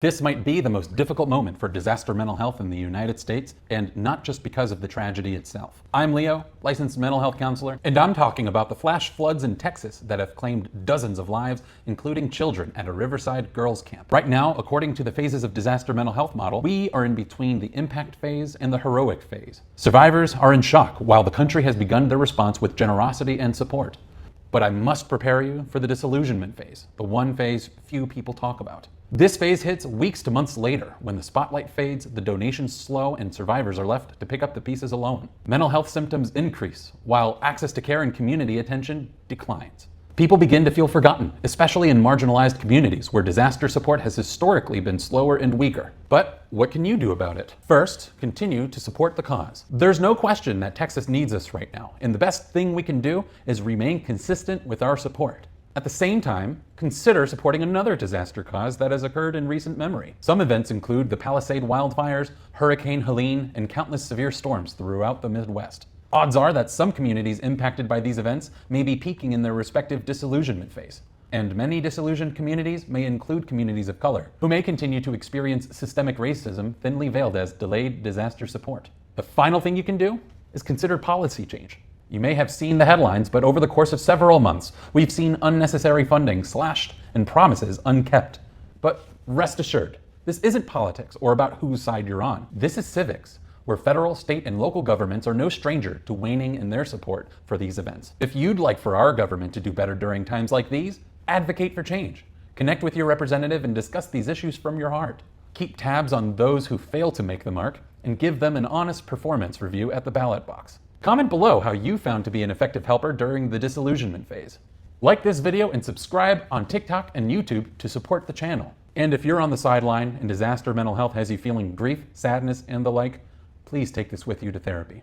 This might be the most difficult moment for disaster mental health in the United States, and not just because of the tragedy itself. I'm Leo, licensed mental health counselor, and I'm talking about the flash floods in Texas that have claimed dozens of lives, including children at a Riverside girls' camp. Right now, according to the Phases of Disaster Mental Health Model, we are in between the impact phase and the heroic phase. Survivors are in shock, while the country has begun their response with generosity and support. But I must prepare you for the disillusionment phase, the one phase few people talk about. This phase hits weeks to months later, when the spotlight fades, the donations slow, and survivors are left to pick up the pieces alone. Mental health symptoms increase, while access to care and community attention declines. People begin to feel forgotten, especially in marginalized communities where disaster support has historically been slower and weaker. But what can you do about it? First, continue to support the cause. There's no question that Texas needs us right now, and the best thing we can do is remain consistent with our support. At the same time, consider supporting another disaster cause that has occurred in recent memory. Some events include the Palisade wildfires, Hurricane Helene, and countless severe storms throughout the Midwest. Odds are that some communities impacted by these events may be peaking in their respective disillusionment phase. And many disillusioned communities may include communities of color, who may continue to experience systemic racism thinly veiled as delayed disaster support. The final thing you can do is consider policy change. You may have seen the headlines, but over the course of several months, we've seen unnecessary funding slashed and promises unkept. But rest assured, this isn't politics or about whose side you're on. This is civics, where federal, state, and local governments are no stranger to waning in their support for these events. If you'd like for our government to do better during times like these, advocate for change. Connect with your representative and discuss these issues from your heart. Keep tabs on those who fail to make the mark and give them an honest performance review at the ballot box. Comment below how you found to be an effective helper during the disillusionment phase. Like this video and subscribe on TikTok and YouTube to support the channel. And if you're on the sideline and disaster mental health has you feeling grief, sadness, and the like, please take this with you to therapy.